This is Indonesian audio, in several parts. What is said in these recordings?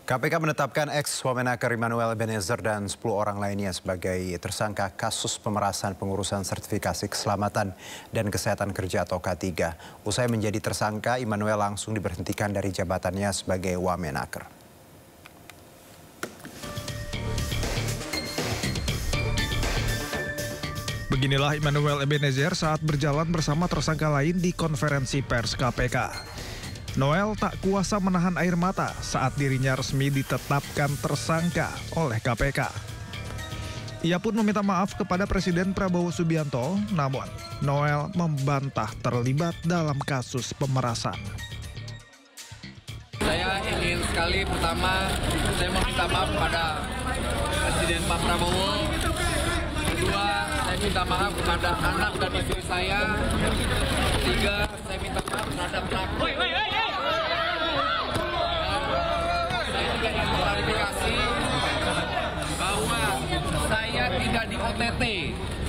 KPK menetapkan ex-Wamenakar Immanuel Ebenezer dan 10 orang lainnya sebagai tersangka kasus pemerasan pengurusan sertifikasi keselamatan dan kesehatan kerja atau K3. Usai menjadi tersangka, Immanuel langsung diberhentikan dari jabatannya sebagai Wamenakar. Beginilah Immanuel Ebenezer saat berjalan bersama tersangka lain di konferensi pers KPK. Noel tak kuasa menahan air mata saat dirinya resmi ditetapkan tersangka oleh KPK. Ia pun meminta maaf kepada Presiden Prabowo Subianto, namun Noel membantah terlibat dalam kasus pemerasan. Saya ingin sekali pertama saya meminta maaf kepada Presiden Pak Prabowo. Kedua, saya minta maaf kepada anak dan istri saya. Ketiga, saya minta maaf terhadap rakyat. Saya juga ingin klarifikasi bahwa saya tidak di OTT.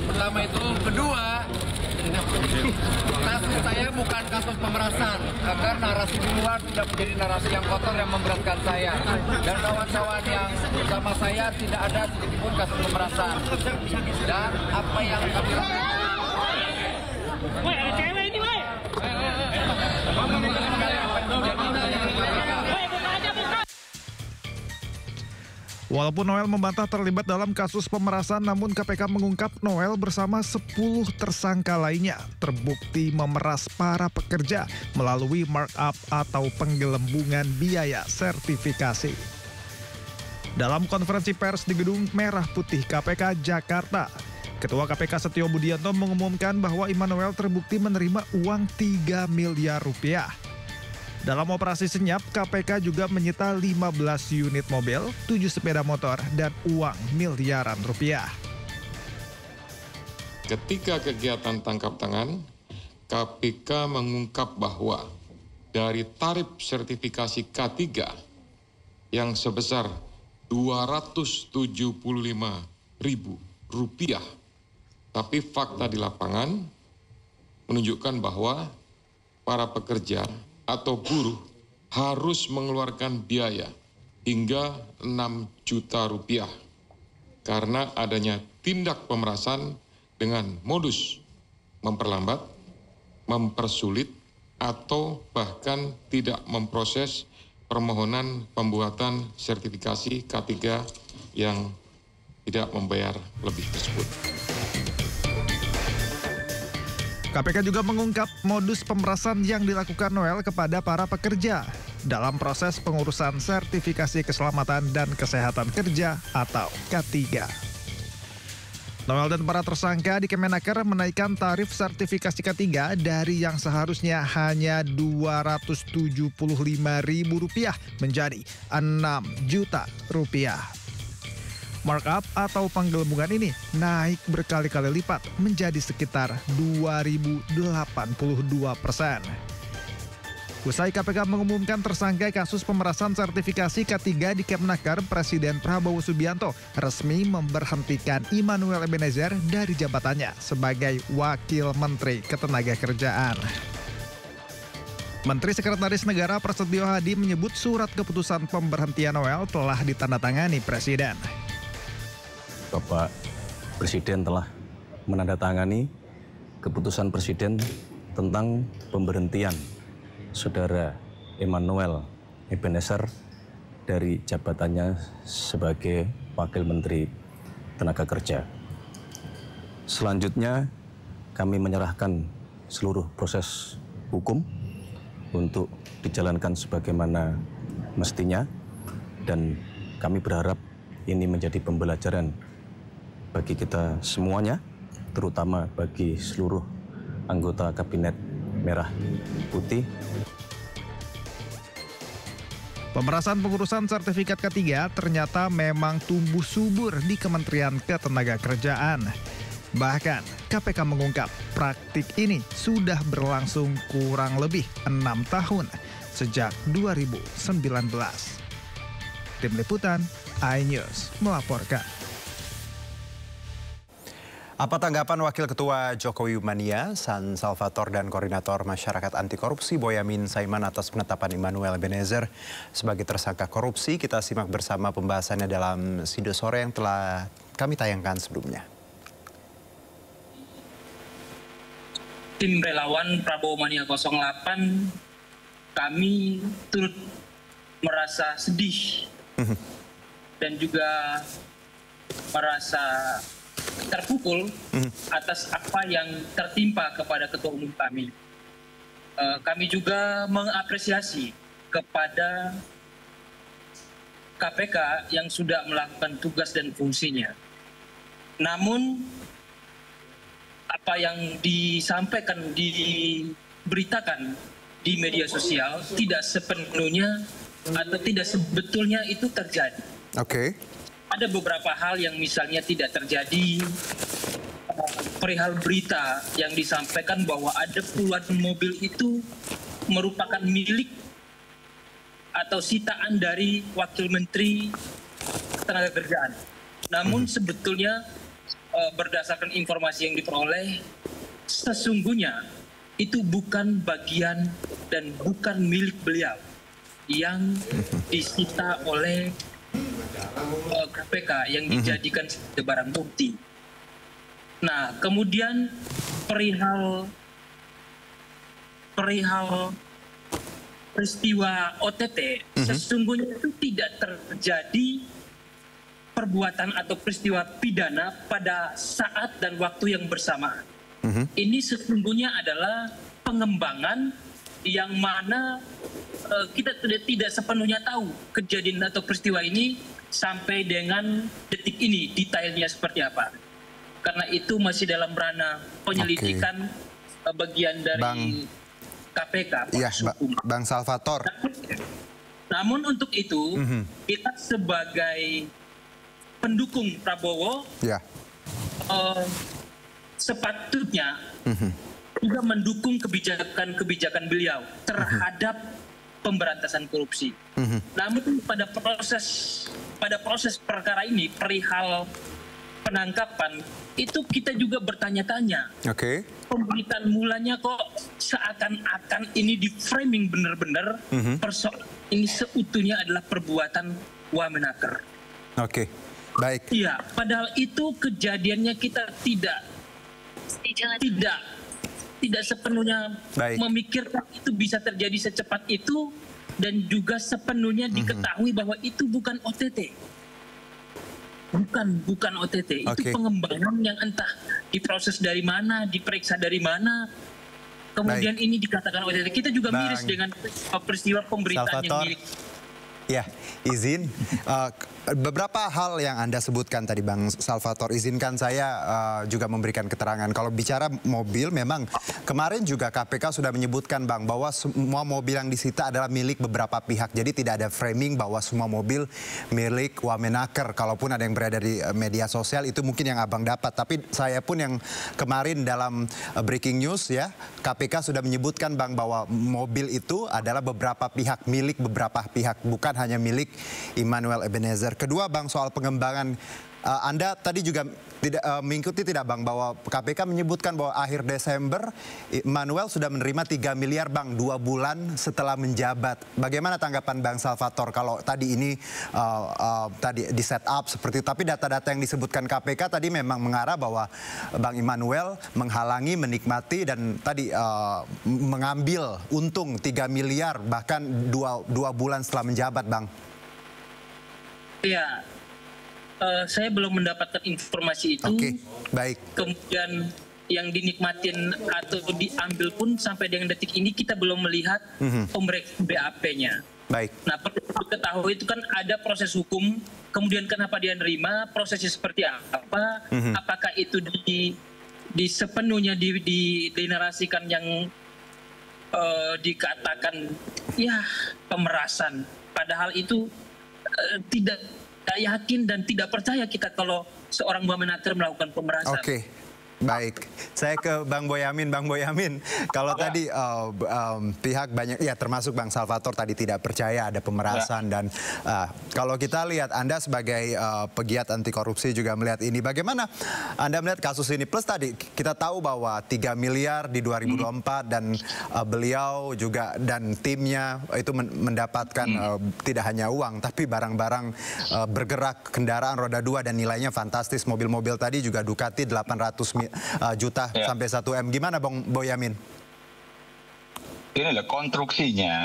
Pertama itu. Kedua, kasus saya bukan kasus pemerasan, agar narasi di luar tidak menjadi narasi yang kotor yang memberatkan saya. Dan kawan-kawan yang bersama saya tidak ada sedikitpun kasus pemerasan. Dan apa yang kami lakukan, woi, ada cewek ini, woi. Walaupun Noel membantah terlibat dalam kasus pemerasan, namun KPK mengungkap Noel bersama 10 tersangka lainnya terbukti memeras para pekerja melalui markup atau penggelembungan biaya sertifikasi. Dalam konferensi pers di Gedung Merah Putih KPK Jakarta, Ketua KPK Setio Budianto mengumumkan bahwa Immanuel terbukti menerima uang 3 miliar rupiah. Dalam operasi senyap, KPK juga menyita 15 unit mobil, 7 sepeda motor, dan uang miliaran rupiah. Ketika kegiatan tangkap tangan, KPK mengungkap bahwa dari tarif sertifikasi K3 yang sebesar Rp275.000, tapi fakta di lapangan menunjukkan bahwa para pekerja atau buruh harus mengeluarkan biaya hingga 6 juta rupiah karena adanya tindak pemerasan dengan modus memperlambat, mempersulit, atau bahkan tidak memproses permohonan pembuatan sertifikasi K3 yang tidak membayar lebih tersebut. KPK juga mengungkap modus pemerasan yang dilakukan Noel kepada para pekerja dalam proses pengurusan sertifikasi keselamatan dan kesehatan kerja atau K3. Noel dan para tersangka di Kemenaker menaikkan tarif sertifikasi K3 dari yang seharusnya hanya Rp275.000 menjadi Rp6 juta. Markup atau penggelembungan ini naik berkali-kali lipat menjadi sekitar 2.082%. Usai KPK mengumumkan tersangka kasus pemerasan sertifikasi K3 di Kemenaker, Presiden Prabowo Subianto resmi memberhentikan Immanuel Ebenezer dari jabatannya sebagai Wakil Menteri Ketenagakerjaan. Menteri Sekretaris Negara Prasetyo Hadi menyebut surat keputusan pemberhentian Noel telah ditandatangani Presiden. Bapak Presiden telah menandatangani keputusan Presiden tentang pemberhentian Saudara Immanuel Ebenezer dari jabatannya sebagai Wakil Menteri Tenaga Kerja. Selanjutnya kami menyerahkan seluruh proses hukum untuk dijalankan sebagaimana mestinya, dan kami berharap ini menjadi pembelajaran bagi kita semuanya, terutama bagi seluruh anggota Kabinet Merah Putih. Pemerasan pengurusan sertifikat K3 ternyata memang tumbuh subur di Kementerian Ketenagakerjaan. Bahkan KPK mengungkap praktik ini sudah berlangsung kurang lebih 6 tahun sejak 2019. Tim Liputan iNews melaporkan. Apa tanggapan Wakil Ketua Jokowi Mania, San Salvator dan Koordinator Masyarakat Anti Korupsi Boyamin Saiman atas penetapan Immanuel Ebenezer sebagai tersangka korupsi? Kita simak bersama pembahasannya dalam Sido Sore yang telah kami tayangkan sebelumnya. Tim relawan Prabowo Mania 08, kami turut merasa sedih dan juga merasa terpukul atas apa yang tertimpa kepada ketua umum kami. Kami juga mengapresiasi kepada KPK yang sudah melakukan tugas dan fungsinya. Namun apa yang disampaikan, diberitakan di media sosial tidak sepenuhnya atau tidak sebetulnya itu terjadi. Oke. Ada beberapa hal yang misalnya tidak terjadi, perihal berita yang disampaikan bahwa ada puluhan mobil itu merupakan milik atau sitaan dari Wakil Menteri Ketenagakerjaan. Namun sebetulnya berdasarkan informasi yang diperoleh, sesungguhnya itu bukan bagian dan bukan milik beliau yang disita oleh KPK yang dijadikan sebagai barang bukti. Nah, kemudian perihal peristiwa OTT, sesungguhnya itu tidak terjadi perbuatan atau peristiwa pidana pada saat dan waktu yang bersamaan. Ini sesungguhnya adalah pengembangan yang mana kita tidak sepenuhnya tahu kejadian atau peristiwa ini sampai dengan detik ini detailnya seperti apa. Karena itu masih dalam ranah penyelidikan bagian dari KPK. Iya, Bang Salvator. Namun untuk itu kita sebagai pendukung Prabowo sepatutnya juga mendukung kebijakan beliau terhadap pemberantasan korupsi. Namun pada proses perkara ini, perihal penangkapan, itu kita juga bertanya-tanya. Pemberitaan mulanya kok seakan-akan ini di framing benar-benar persoalan ini seutuhnya adalah perbuatan wamenaker. Baik. Iya, padahal itu kejadiannya kita tidak sepenuhnya memikirkan itu bisa terjadi secepat itu dan juga sepenuhnya diketahui bahwa itu bukan OTT. Bukan OTT, itu pengembangan yang entah diproses dari mana, diperiksa dari mana. Kemudian ini dikatakan OTT. Kita juga miris dengan peristiwa pemberitaan yang milik. Ya, izin. Beberapa hal yang Anda sebutkan tadi Bang Salvator, izinkan saya juga memberikan keterangan. Kalau bicara mobil, memang kemarin juga KPK sudah menyebutkan Bang bahwa semua mobil yang disita adalah milik beberapa pihak. Jadi tidak ada framing bahwa semua mobil milik wamenaker. Kalaupun ada yang berada di media sosial itu mungkin yang Abang dapat. Tapi saya pun yang kemarin dalam breaking news ya, KPK sudah menyebutkan Bang bahwa mobil itu adalah beberapa pihak, milik beberapa pihak, bukan hanya milik Immanuel Ebenezer. Kedua Bang, soal pengembangan, Anda tadi juga tidak mengikuti tidak Bang bahwa KPK menyebutkan bahwa akhir Desember Immanuel sudah menerima 3 miliar Bang 2 bulan setelah menjabat. Bagaimana tanggapan Bang Salvator kalau tadi ini tadi di set up seperti itu, tapi data-data yang disebutkan KPK tadi memang mengarah bahwa Bang Immanuel menghalangi, menikmati dan tadi mengambil untung 3 miliar bahkan 2 bulan setelah menjabat Bang. Ya, saya belum mendapatkan informasi itu. Baik. Kemudian yang dinikmatin atau diambil pun sampai dengan detik ini kita belum melihat pemeriksaan BAP-nya. Baik. Nah, perlu diketahui itu kan ada proses hukum. Kemudian kenapa dia nerima, prosesnya seperti apa? Apakah itu di sepenuhnya dinarasikan yang dikatakan ya pemerasan. Padahal itu tidak yakin dan tidak percaya kita kalau seorang wamenaker melakukan pemerasan. Baik, saya ke Bang Boyamin. Bang Boyamin, kalau tadi pihak banyak, ya termasuk Bang Salvator tadi tidak percaya ada pemerasan dan kalau kita lihat Anda sebagai pegiat anti korupsi juga melihat ini, bagaimana Anda melihat kasus ini? Plus tadi kita tahu bahwa 3 miliar di 2024 dan beliau juga dan timnya itu mendapatkan tidak hanya uang tapi barang-barang bergerak, kendaraan roda 2 dan nilainya fantastis. Mobil-mobil tadi juga Ducati 800 juta sampai 1 M. Gimana Bang Boyamin? Ini loh konstruksinya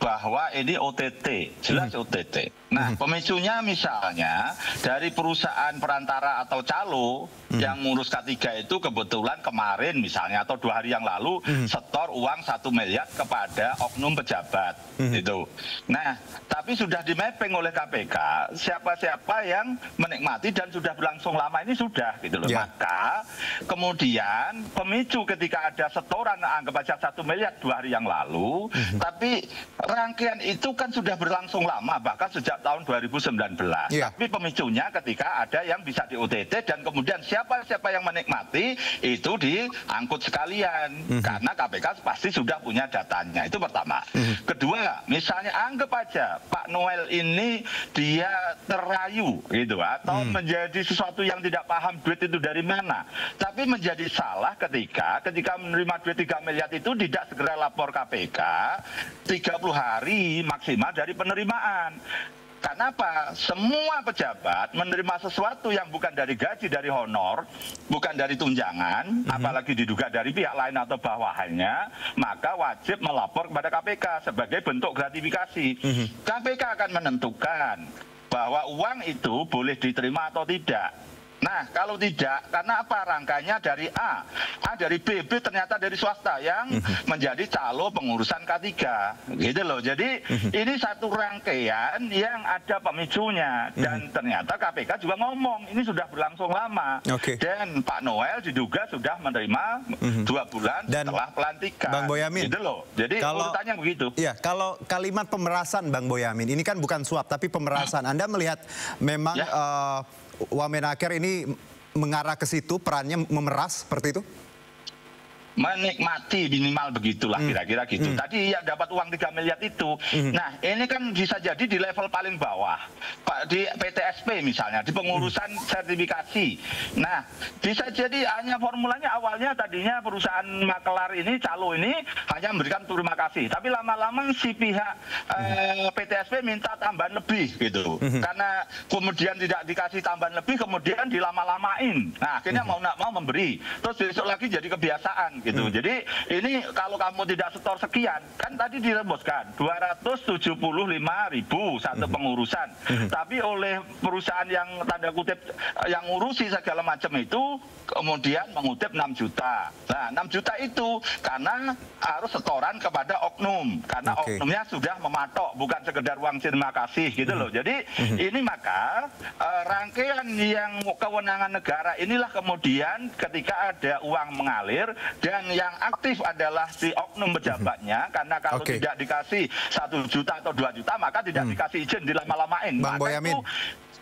bahwa ini OTT, jelas OTT. Nah, pemicunya misalnya dari perusahaan perantara atau calo yang ngurus K3 itu kebetulan kemarin misalnya atau 2 hari yang lalu setor uang 1 miliar kepada oknum pejabat itu. Nah, tapi sudah di mapping oleh KPK siapa-siapa yang menikmati dan sudah berlangsung lama ini sudah gitu loh. Maka kemudian pemicu ketika ada setoran anggap aja 1 miliar 2 hari yang lalu, tapi rangkaian itu kan sudah berlangsung lama bahkan sejak tahun 2019. Tapi pemicunya ketika ada yang bisa di OTT dan kemudian siapa-siapa yang menikmati itu diangkut sekalian karena KPK pasti sudah punya datanya. Itu pertama. Kedua, misalnya anggap aja Pak Noel ini dia terayu gitu atau menjadi sesuatu yang tidak paham duit itu dari mana. Tapi menjadi salah ketika menerima duit 3 miliar itu tidak segera lapor KPK 30 hari maksimal dari penerimaan. Karena apa? Semua pejabat menerima sesuatu yang bukan dari gaji, dari honor, bukan dari tunjangan, apalagi diduga dari pihak lain atau bawahannya, maka wajib melapor kepada KPK sebagai bentuk gratifikasi. KPK akan menentukan bahwa uang itu boleh diterima atau tidak. Nah, kalau tidak, karena apa? Rangkanya dari A dari B ternyata dari swasta yang menjadi calo pengurusan K3. Gitu loh. Jadi ini satu rangkaian yang ada pemicunya. Dan ternyata KPK juga ngomong, ini sudah berlangsung lama. Dan Pak Noel diduga sudah menerima 2 bulan dan setelah pelantikan. Bang Boyamin, gitu loh. Jadi urutannya begitu. Iya, kalau kalimat pemerasan Bang Boyamin, ini kan bukan suap tapi pemerasan. Anda melihat memang Wamenaker ini mengarah ke situ, perannya memeras seperti itu? Menikmati minimal begitulah kira-kira gitu. Tadi yang dapat uang 3 miliar itu. Nah, ini kan bisa jadi di level paling bawah. Pak di PTSP misalnya, di pengurusan sertifikasi. Nah, bisa jadi hanya formulanya awalnya tadinya perusahaan makelar ini, calo ini hanya memberikan terima kasih. Tapi lama-lama si pihak PTSP minta tambahan lebih gitu. Karena kemudian tidak dikasih tambahan lebih, kemudian dilama-lamain. Nah, akhirnya mau nggak mau memberi. Terus besok lagi jadi kebiasaan gitu. Jadi ini kalau kamu tidak setor sekian, kan tadi dirembuskan 275.000 satu pengurusan. Tapi oleh perusahaan yang tanda kutip yang ngurusi segala macam itu kemudian mengutip 6 juta. Nah, 6 juta itu karena harus setoran kepada oknum. Karena oknumnya sudah mematok, bukan sekedar uang terima kasih gitu loh. Jadi ini maka rangkaian yang kewenangan negara inilah kemudian ketika ada uang mengalir dan yang aktif adalah si oknum pejabatnya, karena kalau tidak dikasih 1 juta atau 2 juta maka tidak dikasih izin, dilama-lamain. Bang Boyamin,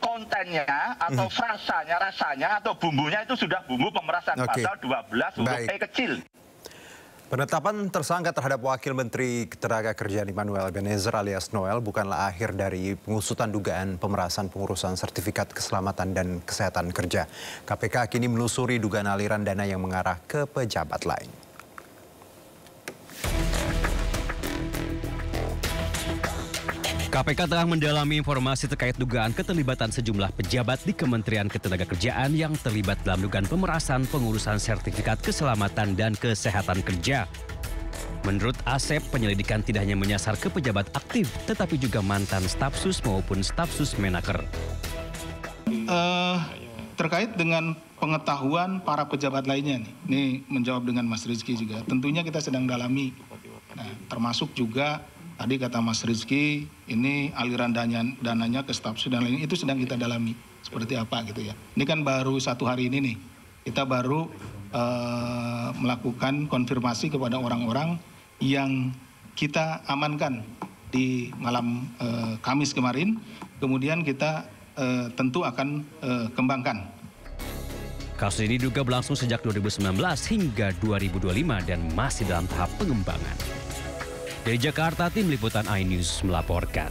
kontennya atau rasanya atau bumbunya itu sudah bumbu pemerasan pasal 12 huruf E kecil. Penetapan tersangka terhadap Wakil Menteri Ketenagakerjaan Immanuel Ebenezer alias Noel bukanlah akhir dari pengusutan dugaan pemerasan pengurusan sertifikat keselamatan dan kesehatan kerja. KPK kini menelusuri dugaan aliran dana yang mengarah ke pejabat lain. KPK telah mendalami informasi terkait dugaan keterlibatan sejumlah pejabat di Kementerian Ketenagakerjaan yang terlibat dalam dugaan pemerasan pengurusan sertifikat keselamatan dan kesehatan kerja. Menurut Asep, penyelidikan tidak hanya menyasar ke pejabat aktif, tetapi juga mantan stafsus maupun stafsus menaker. Terkait dengan pengetahuan para pejabat lainnya nih, ini menjawab dengan Mas Rizky juga. Tentunya kita sedang dalami, termasuk juga tadi kata Mas Rizky, ini aliran dananya ke stafsus dan lain itu sedang kita dalami seperti apa gitu ya. Ini kan baru 1 hari ini nih, kita baru melakukan konfirmasi kepada orang-orang yang kita amankan di malam Kamis kemarin. Kemudian kita tentu akan kembangkan. Kasus ini diduga berlangsung sejak 2019 hingga 2025 dan masih dalam tahap pengembangan. Dari Jakarta, tim liputan iNews melaporkan.